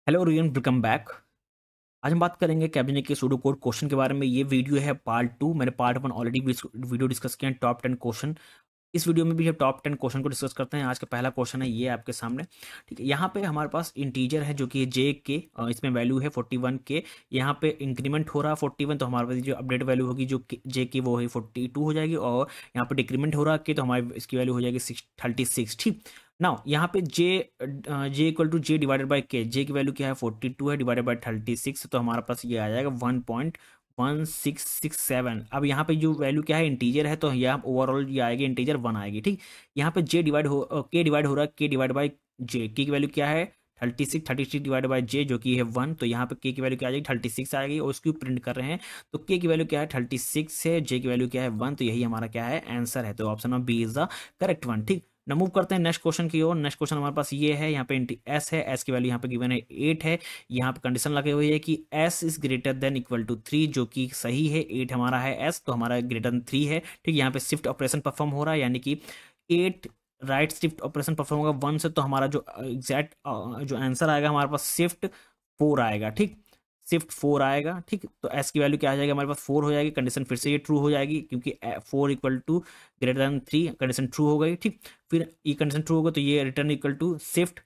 Hello rayon, welcome back. आज हम बात करेंगे कैबिनेट के सूडो कोड क्वेश्चन के बारे में। ये वीडियो है पार्ट टू। मैंने part one already video discuss किया है, टॉप 10 क्वेश्चन। इस वीडियो में भी हम टॉप 10 क्वेश्चन को डिस्कस करते हैं। आज का पहला क्वेश्चन है ये आपके सामने। ठीक है, यहाँ पे हमारे पास इंटीजर है जो कि जे के, इसमें वैल्यू है 41 के। यहाँ पे इंक्रीमेंट हो रहा है 41, तो हमारे पास जो अपडेट वैल्यू होगी जो जे की वो है 42 हो जाएगी। और यहाँ पे डिक्रीमेंट हो रहा है के, तो हमारी इसकी वैल्यू हो जाएगी 36। ठीक। नाउ यहाँ पे J equal to J divided by K. J की वैल्यू क्या है 42 है, डिवाइडेड बाई 36, तो हमारे पास ये आ जाएगा 1.1667। अब यहाँ पे जो वैल्यू क्या है इंटीजर है, तो यहाँ ओवरऑल ये आएगी इंटीजर 1 आएगी। ठीक। यहाँ पे के डिवाइड हो रहा है के डिवाइड बाई जे। के की वैल्यू क्या है 36 डिवाइड बाई जे जो कि है 1, तो यहाँ पे के की वैल्यू क्या आ जाएगी 36 आएगी। और उसकी प्रिंट कर रहे हैं तो के की वैल्यू क्या है 36 है, जे की वैल्यू क्या है 1, तो यही हमारा क्या है आंसर है। तो option number B is the correct one. ठीक। ना मूव करते हैं नेक्स्ट क्वेश्चन की ओर। नेक्स्ट क्वेश्चन हमारे पास ये है, यहाँ पे एस है, एस की वैल्यू यहाँ पे गिवन है 8 है। यहाँ पे कंडीशन लगी हुई है कि S is greater than equal to 3, जो कि सही है। 8 हमारा है एस, तो हमारा ग्रेटर देन 3 है। ठीक। यहाँ पे शिफ्ट ऑपरेशन परफॉर्म हो रहा है, यानी कि 8 राइट शिफ्ट ऑपरेशन परफॉर्म होगा 1 से, तो हमारा जो एग्जैक्ट जो आंसर आएगा हमारे पास शिफ्ट 4 आएगा। ठीक। शिफ्ट 4 आएगा। ठीक। तो एस की वैल्यू क्या आ जाएगी हमारे पास 4 हो जाएगी। कंडीशन फिर से ये ट्रू हो जाएगी, क्योंकि 4 equal to greater than 3, condition true हो गई। ठीक। फिर ये कंडीशन ट्रू होगा तो ये return equal to shift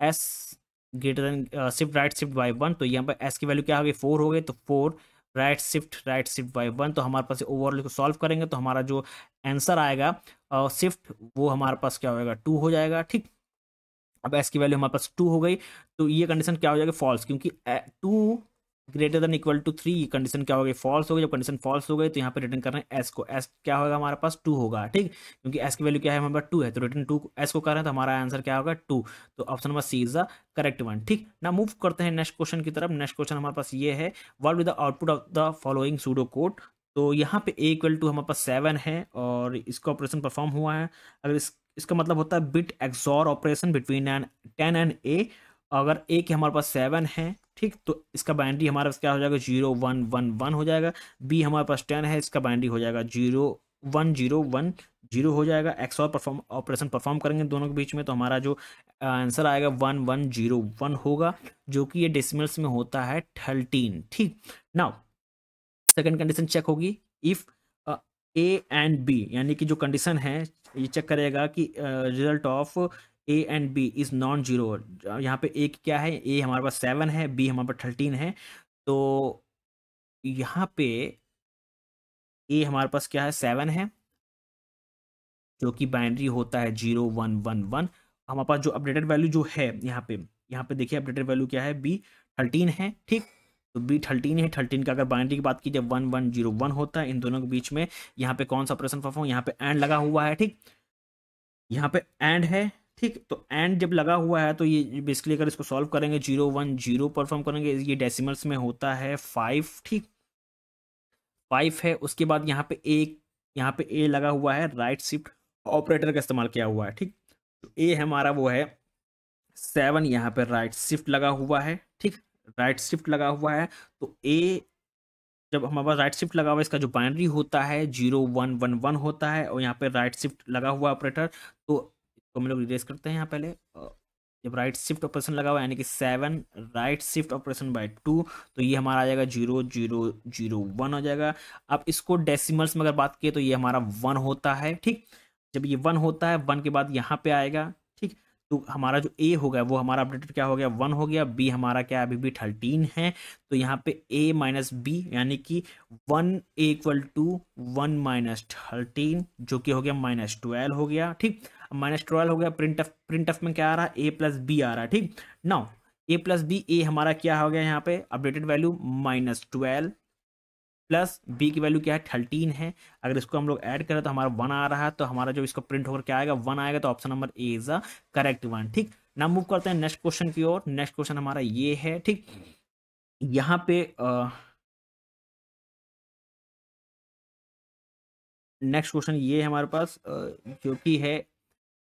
S greater than shift right shift by 1, तो यहाँ पर एस की वैल्यू क्या हो गई 4 हो गई, तो 4 राइट शिफ्ट बाई 1, तो हमारे पास ओवरऑल को सॉल्व करेंगे तो हमारा जो आंसर आएगा शिफ्ट वो हमारे पास क्या होगा 2 हो जाएगा। ठीक। अब एस की वैल्यू हमारे पास 2 हो गई, तो ये कंडीशन क्या हो जाएगी फॉल्स, क्योंकि 2 ग्रेटर देन इक्वल टू 3, ये कंडीशन क्या हो गई फॉल्स हो गई। जब कंडीशन फॉल्स हो गई तो यहाँ पे रिटर्न कर रहे हैं एस को। एस क्या होगा हमारे पास 2 होगा। ठीक। क्योंकि एस की वैल्यू क्या है हमारे पास 2 है, तो रिटर्न 2 एस को कर रहे हैं, तो हमारा आंसर क्या होगा 2। तो option number C is the correct one. ठीक ना, मूव करते हैं नेक्स्ट क्वेश्चन की तरफ। नेक्स्ट क्वेश्चन हमारे पास ये है, what with the output of the following pseudo code. तो यहाँ पे ए इक्वल टू हमारे पास 7 है और इसका ऑपरेशन परफॉर्म हुआ है। अगर इसका मतलब होता है bit XOR operation between N 10 and A. अगर ए के हमारे पास 7 है, ठीक, तो इसका बाइनरी हमारे पास क्या हो जाएगा 0 1 1 1 हो जाएगा। बी हमारे पास 10 है, इसका बाइनरी हो जाएगा 0 1 0 1 0 हो जाएगा। एक्सॉर परफॉर्म ऑपरेशन परफॉर्म करेंगे दोनों के बीच में, तो हमारा जो आंसर आएगा 1101 होगा, जो कि ये डेसिमल्स में होता है 13। ठीक। नाउ सेकेंड कंडीशन चेक होगी, इफ ए एंड बी, यानी कि जो कंडीशन है ये चेक करेगा कि result of A and B is non zero. यहाँ पे ए क्या है, ए हमारे पास 7 है, बी हमारे पास 13 है। तो यहाँ पे ए हमारे पास क्या है 7 है, जो कि बाइनरी होता है 0 1 1 1। हमारे पास जो अपडेटेड वैल्यू जो है यहाँ पे देखिए अपडेटेड वैल्यू क्या है बी 13 है। ठीक। तो बी 13 है, 13 का अगर बाइनरी की बात की जब 1101 होता है इन दोनों के बीच में, यहाँ पे कौन सा ऑपरेशन परफॉर्म, यहाँ पे एंड लगा हुआ है। ठीक। यहाँ पे एंड है। ठीक। तो एंड जब लगा हुआ है तो ये बेसिकली अगर इसको सॉल्व करेंगे 0 1 0 परफॉर्म करेंगे, ये डेसिमल्स में होता है 5। ठीक। 5 है। उसके बाद यहाँ पे ए लगा हुआ है, राइट शिफ्ट ऑपरेटर का इस्तेमाल किया हुआ है। ठीक। तो ए हमारा वो है 7, यहाँ पे राइट शिफ्ट लगा हुआ है। ठीक। राइट शिफ्ट लगा हुआ है, तो ए जब हमारे पास राइट शिफ्ट लगा हुआ है, इसका जो बाइनरी होता है 0 1 1 1 होता है, और यहाँ पे राइट शिफ्ट लगा हुआ ऑपरेटर, तो इसको हम लोग रिप्लेस करते हैं यहाँ पहले। जब राइट शिफ्ट ऑपरेशन लगा हुआ है यानी कि 7 राइट शिफ्ट ऑपरेशन बाय 2, तो ये हमारा आ जाएगा 0 0 0 1 हो जाएगा। अब इसको डेसिमल्स में अगर बात की तो ये हमारा 1 होता है। ठीक। जब ये 1 होता है 1 के बाद यहाँ पे आएगा। ठीक। तो हमारा जो ए हो गया वो हमारा अपडेटेड क्या हो गया 1 हो गया। बी हमारा क्या अभी भी 13 है, तो यहाँ पे ए माइनस बी यानी कि 1 इक्वल टू 1 - 13, जो कि हो गया -12 हो गया। ठीक। -12 हो गया। प्रिंट ऑफ में क्या आ रहा है ए प्लस बी आ रहा है। ठीक। नाउ ए प्लस बी, ए हमारा क्या हो गया यहाँ पे अपडेटेड वैल्यू -12 प्लस बी की वैल्यू क्या है 13 है। अगर इसको हम लोग ऐड करें तो हमारा 1 आ रहा है, तो हमारा जो इसको प्रिंट होकर क्या आएगा 1 आएगा, तो option number A is a correct one. ठीक। ना मूव करते हैं नेक्स्ट क्वेश्चन की ओर। नेक्स्ट क्वेश्चन हमारा ये है। ठीक। यहाँ पे नेक्स्ट क्वेश्चन ये है हमारे पास, जो कि है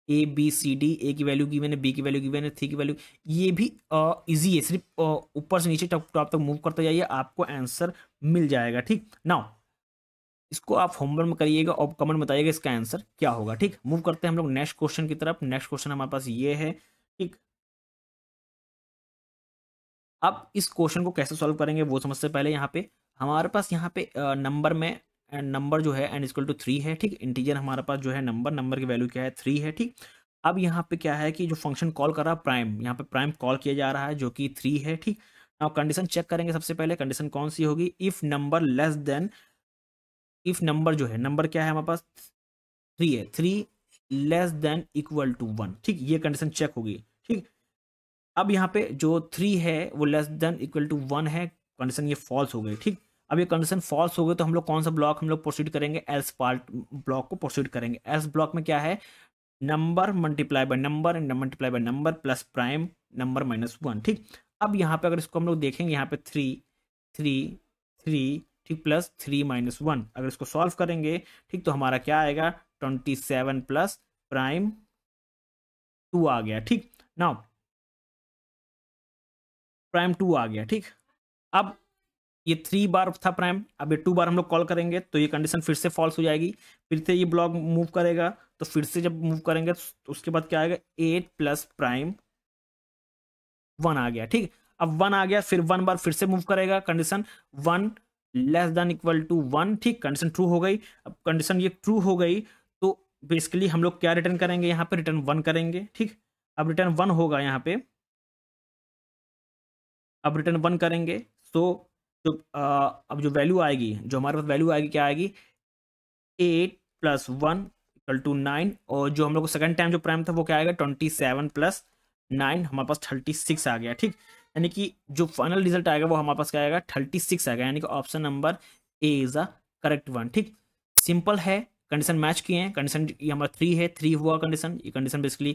ए बी सी डी। ए की वैल्यू गिवन है, बी की वैल्यू गिवन है, सी की वैल्यू। ये भी इजी है, सिर्फ ऊपर से नीचे टॉप तक मूव करते जाइए, आपको आंसर मिल जाएगा। ठीक। नाउ इसको आप होमवर्क में करिएगा और कमेंट में बताइएगा इसका आंसर क्या होगा। ठीक। मूव करते हैं हम लोग नेक्स्ट क्वेश्चन की तरफ। नेक्स्ट क्वेश्चन हमारे पास ये है। ठीक। अब इस क्वेश्चन को कैसे सॉल्व करेंगे वो समझते से पहले यहाँ पे हमारे पास यहाँ पे नंबर में नंबर जो है n इक्वल टू 3 है, ठीक। इंटीजर हमारे पास जो है नंबर की वैल्यू क्या है 3 है, ठीक। अब यहाँ पे क्या है कि जो फंक्शन कॉल कर रहा है प्राइम, यहाँ पे प्राइम कॉल किया जा रहा है जो कि 3 है, ठीक। अब कंडीशन चेक करेंगे, सबसे पहले कंडीशन कौन सी होगी, if number less than, if number जो है, नंबर क्या है हमारे पास 3 है, 3 लेस देन इक्वल टू 1, ठीक। ये कंडीशन चेक होगी, ठीक। अब यहाँ पे जो 3 है वो लेस देन इक्वल टू 1 है, कंडीशन ये फॉल्स हो गई, ठीक। अब ये कंडीशन फॉल्स हो गई तो हम लोग कौन सा ब्लॉक हम लोग प्रोसीड करेंगे, एल्स पार्ट ब्लॉक को प्रोसीड करेंगे। एल्स ब्लॉक में क्या है, number multiply by number and multiply by number plus prime number minus 1, ठीक। अब यहाँ पे अगर इसको हम लोग देखेंगे, यहाँ पे 3 3 3, ठीक, प्लस 3 माइनस 1, अगर इसको सॉल्व करेंगे, ठीक, तो हमारा क्या आएगा 27 प्लस प्राइम 2 आ गया, ठीक। नाउ प्राइम 2 आ गया, ठीक। अब ये 3 बार था प्राइम, अब ये 2 बार हम लोग कॉल करेंगे तो ये कंडीशन फिर से फॉल्स हो जाएगी, फिर से ये ब्लॉक मूव करेगा, तो फिर से जब मूव करेंगे तो उसके बाद क्या आएगा 8 प्लस प्राइम 1 आ गया, ठीक। अब 1 आ गया, फिर 1 बार फिर से मूव करेगा, condition 1 less than equal to 1, ठीक। कंडीशन ट्रू हो गई। अब कंडीशन ये ट्रू हो गई तो बेसिकली हम लोग क्या रिटर्न करेंगे, यहाँ पे रिटर्न 1 करेंगे, ठीक। अब रिटर्न 1 होगा यहाँ पे, अब रिटर्न 1 करेंगे तो जो अब जो वैल्यू आएगी, जो हमारे पास वैल्यू आएगी क्या आएगी 8 प्लस 1 इक्वल टू 9, और जो हम लोग को सेकंड टाइम जो प्राइम था वो क्या आएगा 27 प्लस 9, हमारे पास 36 आ गया, ठीक। यानी कि जो फाइनल रिजल्ट आएगा वो हमारे पास क्या आएगा 36 आएगा, यानी कि option number A is a correct one, ठीक। सिंपल है, कंडीशन मैच किए हैं, कंडीशन ये हमारा 3 है, 3 हुआ कंडीशन, ये कंडीशन बेसिकली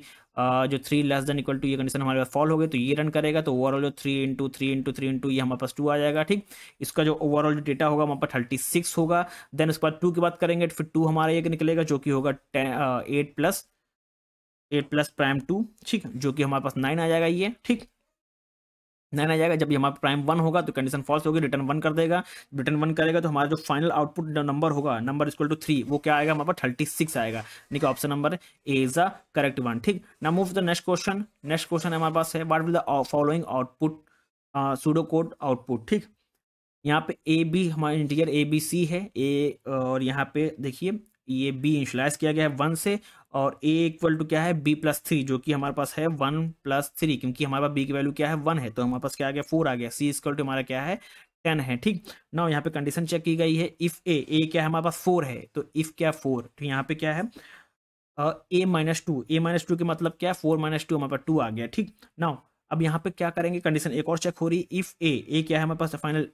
जो 3 लेस देन इक्वल टू ये कंडीशन हमारे पास फॉल हो गई तो ये रन करेगा, तो ओवरऑल जो 3 इंटू 3 इंटू 3 इंटू ये हमारे पास 2 आ जाएगा, ठीक। इसका जो ओवरऑल जो डेटा होगा हमारे पास 36 होगा। देन उसके बाद 2 की बात करेंगे तो फिर 2 हमारा ये निकलेगा जो कि होगा 8 प्लस प्राइम 2, ठीक, जो कि हमारे पास 9 आ जाएगा ये, ठीक। 9 आ जाएगा। जब ये हमारा प्राइम 1 होगा तो कंडीशन फॉल्स होगी, रिटर्न 1 कर देगा, रिटर्न 1 करेगा तो हमारा जो फाइनल आउटपुट नंबर होगा, नंबर इक्वल टू 3, वो क्या आएगा हमारे पास 36 आएगा, यानी कि option number A is the correct one, ठीक। Now move to the next question. Next question हमारे पास है what will the following output pseudo code output, ठीक। यहाँ पे ए बी हमारा इंटीजर ए बी सी है, ए और यहाँ पे देखिए ये बी इनिशियलाइज किया गया है 1 से, और ए इक्वल टू क्या है बी प्लस 3, जो कि हमारे पास है 1 प्लस 3, क्योंकि हमारे पास बी की वैल्यू क्या है 1 है, तो हमारे पास क्या आ गया 4 आ गया। सी इक्वल टू हमारा क्या है 10 है, ठीक। ना यहाँ पे कंडीशन चेक की गई है, इफ ए क्या है हमारे पास 4 है, तो इफ क्या 4, तो यहाँ पे क्या है ए माइनस 2, ए माइनस 2 के मतलब क्या है 4 माइनस 2 हमारे पास 2 आ गया, ठीक। नाउ अब यहाँ पे क्या करेंगे, कंडीशन एक और चेक हो रही है, इफ ए क्या है हमारे पास फाइनल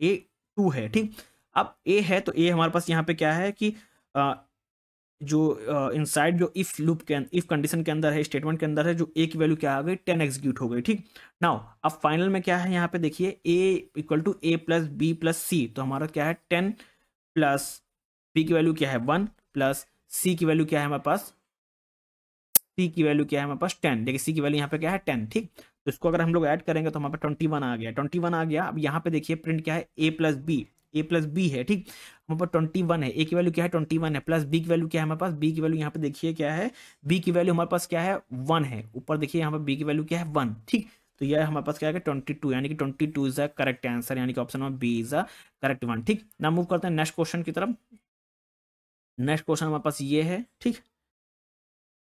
ए 2 है, ठीक। अब ए है तो ए हमारे पास यहाँ पे क्या है कि जो इनसाइड जो इफ लूप के इफ कंडीशन के अंदर है, स्टेटमेंट के अंदर है, जो ए की वैल्यू क्या आ गई 10 एग्जीक्यूट हो गई, ठीक। नाउ अब फाइनल में क्या है यहाँ पे देखिए A equal to A plus B plus C, तो हमारा क्या है 10 प्लस बी की वैल्यू क्या है 1 प्लस सी की वैल्यू क्या है हमारे पास, सी की वैल्यू क्या है हमारे पास 10, देखिए सी की वैल्यू यहाँ पे क्या है 10, ठीक। तो इसको अगर हम लोग ऐड करेंगे तो हमारे पास 21 आ गया, 21 आ गया। अब यहाँ पे देखिए प्रिंट क्या है ए प्लस बी है, ठीक। हमारे पास 21 है, ए की वैल्यू क्या है 21 है, प्लस बी की वैल्यू क्या है हमारे पास, बी की वैल्यू यहाँ पे देखिए क्या है, बी की वैल्यू हमारे पास क्या है 1 है, ऊपर देखिए यहाँ पर बी की वैल्यू क्या है 1, ठीक। तो यह हमारे पास क्या है 22, यानी कि 22 इज द करेक्ट आंसर, यानी कि option number B is the correct one, ठीक। ना मूव करते हैं नेक्स्ट क्वेश्चन की तरफ। नेक्स्ट क्वेश्चन हमारे पास ये है, ठीक।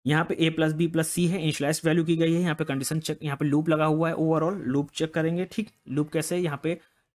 यहाँ पे a प्लस बी प्लस सी है, इनिशियलाइज वैल्यू की गई है, यहाँ पे कंडीशन चेक, यहाँ पे लूप लगा हुआ है, ओवरऑल लूप चेक करेंगे, ठीक। लूप कैसे,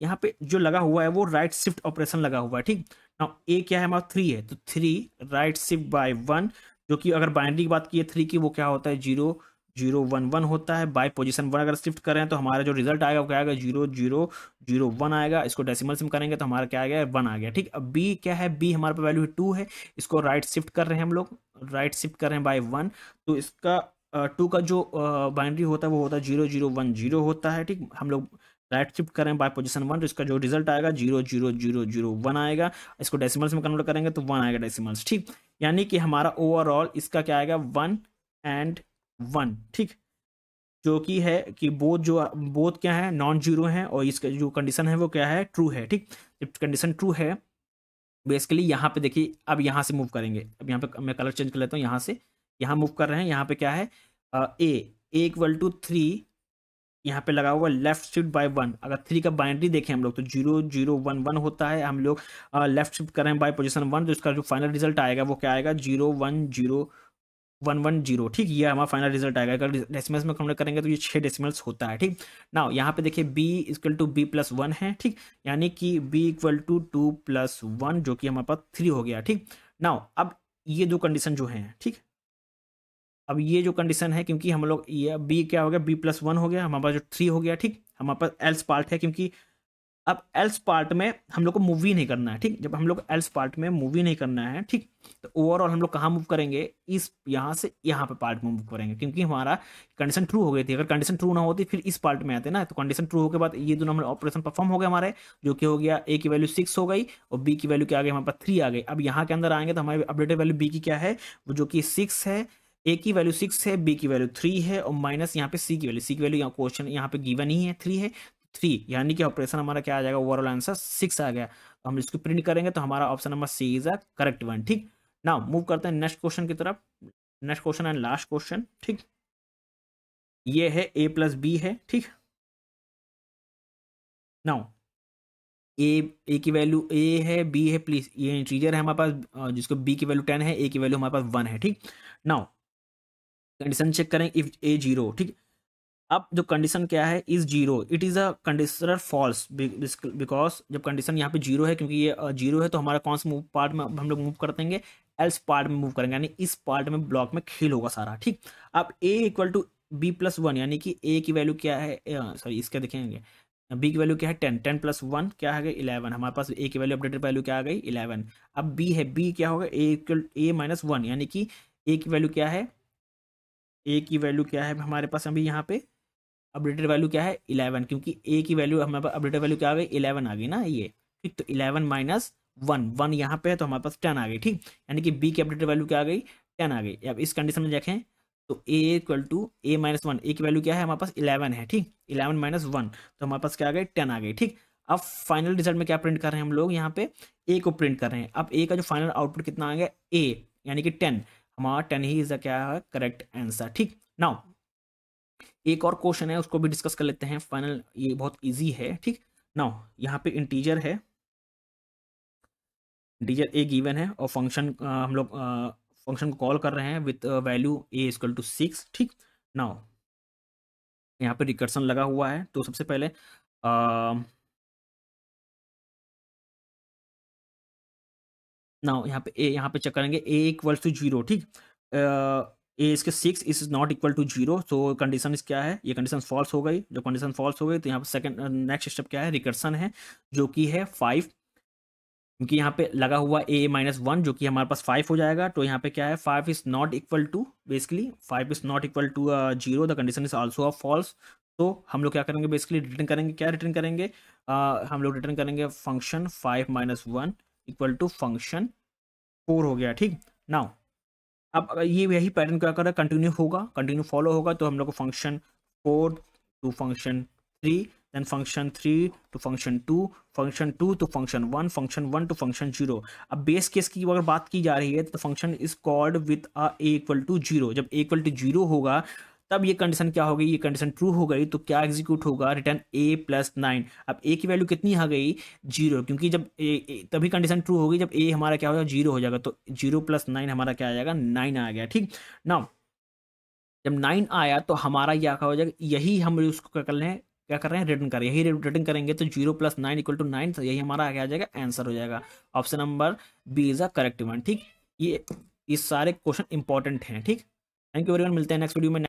यहाँ पे जो लगा हुआ है वो राइट शिफ्ट ऑपरेशन लगा हुआ है, ठीक। नाउ a क्या है हमारा 3 है, तो 3 राइट शिफ्ट बाय 1, जो कि अगर बाइनरी की बात की है 3 की, वो क्या होता है 0 0 1 1 होता है। बाय पोजीशन 1 अगर शिफ्ट करें तो हमारा जो रिजल्ट आएगा वो क्या आएगा 0 0 0 1 आएगा। इसको डेसिमल्स में करेंगे तो हमारा क्या आ गया 1 आ गया, ठीक। अब b क्या है, b हमारे पास वैल्यू 2 है, इसको राइट शिफ्ट कर रहे हैं हम लोग, राइट शिफ्ट कर रहे हैं बाय 1, तो इसका 2 का जो बाइनरी होता है वो होता है 0 0 1 0 होता है, ठीक। हम लोग राइट शिफ्ट करें बाय पोजीशन 1, तो इसका जो रिजल्ट आएगा 0 0 0 0 1 आएगा। इसको डेसिमल्स में कन्वर्ट करेंगे तो 1 आएगा डेसिमल्स, ठीक। यानी कि हमारा ओवरऑल इसका क्या आएगा 1 एंड 1, ठीक। जो कि है कि बोथ क्या है नॉन जीरो है, और इसका जो कंडीशन है वो क्या है ट्रू है, ठीक। जब कंडीशन ट्रू है बेसिकली यहाँ पे देखिए, अब यहाँ से मूव करेंगे, अब यहाँ पे मैं कलर चेंज कर लेता हूँ, यहाँ से यहाँ मूव कर रहे हैं, यहाँ पे क्या है ए इक्वल टू 3 यहाँ पे लगा हुआ लेफ्ट शिफ्ट बाय 1। अगर 3 का बाइनरी देखें हम लोग तो 0 0 1 1 होता है, हम लोग लेफ्ट शिफ्ट करें बाय पोजीशन 1 तो इसका जो फाइनल रिजल्ट आएगा वो क्या आएगा 0 1 0 1 1 0। ठीक, ये हमारा फाइनल रिजल्ट आएगा। अगर डेसिमल्स में कन्वर्ट करेंगे तो ये 6 डेसिमल्स होता है। ठीक, नाउ यहाँ पे देखिए b equal to b plus 1 है। ठीक, यानी कि b इक्वल टू 2 प्लस 1 जो कि हमारे पास 3 हो गया। ठीक, नाउ अब ये दो कंडीशन जो हैं, ठीक, अब ये जो कंडीशन है, क्योंकि हम लोग ये b क्या हो गया b प्लस 1 हो गया, हमारे पास जो 3 हो गया। ठीक, हमारे पास एल्स पार्ट है, क्योंकि अब एल्स पार्ट में हम लोग को मूव ही नहीं करना है। ठीक, जब हम लोग एल्स पार्ट में मूव ही नहीं करना है, ठीक, तो ओवरऑल हम लोग कहाँ मूव करेंगे, इस यहाँ से यहाँ पे पार्ट में मूव करेंगे, क्योंकि हमारा कंडीशन ट्रू हो गई थी। अगर कंडीशन ट्रू ना होती फिर इस पार्ट में आते ना, तो कंडीशन ट्रू हो के बाद ये दोनों हमारे ऑपरेशन परफॉर्म हो गए हमारे, जो कि हो गया a की वैल्यू 6 हो गई और b की वैल्यू क्या आ गई हमारे पास 3 आ गई। अब यहाँ के अंदर आएंगे तो हमारी अपडेटेड वैल्यू b की क्या है, वो जो कि 6 है, a की वैल्यू 6 है, b की वैल्यू 3 है और माइनस यहाँ पे c की वैल्यू यहाँ क्वेश्चन यहाँ पे गिवन ही है 3 है, 3 यानी कि ऑपरेशन हमारा क्या आ जाएगा, ओवरऑल आंसर 6 आ गया। तो हम इसको प्रिंट करेंगे तो हमारा option number C is a correct one. ठीक, नाउ मूव करते हैं नेक्स्ट क्वेश्चन की तरफ। Next question and last question. ठीक, ये है a प्लस बी है। ठीक, नाउ ए की वैल्यू a है, b है, प्लीज ये इंटीजर है हमारे पास, जिसको b की वैल्यू 10 है, a की वैल्यू हमारे पास 1 है। ठीक, नाउ कंडीशन चेक करें, इफ a 0। ठीक, अब जो कंडीशन क्या है, is zero, it is a conditioner false, because जब कंडीशन यहाँ पे जीरो है, क्योंकि ये जीरो है, तो हमारा कौन सा मूव पार्ट में हम लोग मूव कर देंगे, एल्स पार्ट में मूव करेंगे, यानी इस पार्ट में ब्लॉक में खेल होगा सारा। ठीक, अब a equal to b plus 1, यानी कि a की वैल्यू क्या है, सॉरी इसका देखेंगे, b की वैल्यू क्या है 10, 10 प्लस 1 क्या आ गई 11, हमारे पास a की वैल्यू अपडेटेड वैल्यू क्या आ गई 11। अब b है, b क्या होगा a इक्वल a माइनस 1, यानी कि a की वैल्यू क्या है, a की वैल्यू क्या है हमारे पास अभी यहाँ पे अपडेटेड वैल्यू क्या है 11, क्योंकि a की वैल्यू हमारे पास अपडेटेड वैल्यू क्या आ गई 11 आ गई ना ये। ठीक, तो 11 माइनस 1, 1 यहाँ पे है तो हमारे पास 10 आ गई। ठीक, यानी कि b की अपडेटेड वैल्यू क्या आ गई 10 आ गई। अब इस कंडीशन में देखें तो a equal to a minus 1, a की वैल्यू क्या है हमारे पास 11 है। ठीक, 11 माइनस 1 तो हमारे पास क्या आ गई 10 आ गई। ठीक, अब फाइनल रिजल्ट में क्या प्रिंट कर रहे हैं हम लोग, यहाँ पे a को प्रिंट कर रहे हैं। अब a का जो फाइनल आउटपुट कितना आ गया a, यानी कि 10, हमारा 10 ही इज क्या है करेक्ट आंसर। ठीक, नाउ एक और क्वेश्चन है उसको भी डिस्कस कर लेते हैं फाइनल, ये बहुत इजी है। ठीक, नाउ यहाँ पे इंटीजर है, इंटीजर ए गिवन है और फंक्शन हम लोग फंक्शन को कॉल कर रहे हैं with value A equal to 6। ठीक, नाउ यहाँ पे रिकर्सन लगा हुआ है, तो सबसे पहले नाउ यहाँ पे चेक करेंगे ए इक्वल टू 0। ठीक, ए इसके 6 इज नॉट इक्वल टू 0, तो कंडीशन इस क्या है, ये कंडीशन फॉल्स हो गई। जब कंडीशन फॉल्स हो गई तो यहाँ पे सेकंड नेक्स्ट स्टेप क्या है, रिकर्सन है, जो कि है 5, क्योंकि यहाँ पे लगा हुआ a माइनस 1 जो कि हमारे पास 5 हो जाएगा। तो यहाँ पे क्या है 5 is not equal to, basically 5 is not equal to 0, the condition is also a false. तो हम लोग क्या करेंगे, बेसिकली रिटर्न करेंगे, क्या रिटर्न करेंगे, हम लोग रिटर्न करेंगे function 5 minus 1 equal to function 4 हो गया। ठीक, नाउ अब अगर ये यही पैटर्न क्या करें कंटिन्यू होगा, कंटिन्यू फॉलो होगा, तो हम लोग को function 4 to function 3, then function 3 to function 2, function 2 to function 1, function 1 to function 0। अब बेस केस की अगर बात की जा रही है तो function is called with a equal to 0। जब a इक्वल टू 0 होगा तब ये कंडीशन क्या होगी, ये कंडीशन ट्रू हो गई तो क्या एग्जीक्यूट होगा, रिटर्न a प्लस 9। अब a की वैल्यू कितनी आ गई 0, क्योंकि जब तभी कंडीशन ट्रू होगी जब a हमारा क्या हो जाएगा 0 हो जाएगा, तो 0 प्लस 9 हमारा क्या आ जाएगा 9 आ गया। ठीक, नाउ जब 9 आया तो हमारा क्या हो जाएगा, यही हम उसको क्या कर रहे हैं, क्या कर रहे हैं रिटर्न कर रहे हैं, यही रिटर्न करेंगे तो 0 प्लस 9 इक्वल टू 9, तो यही हमारा क्या आ जाएगा आंसर हो जाएगा। Option number B is a correct one. ठीक, ये सारे क्वेश्चन इंपॉर्टेंट हैं। ठीक, थैंक यू एवरीवन, मिलते हैं नेक्स्ट वीडियो में।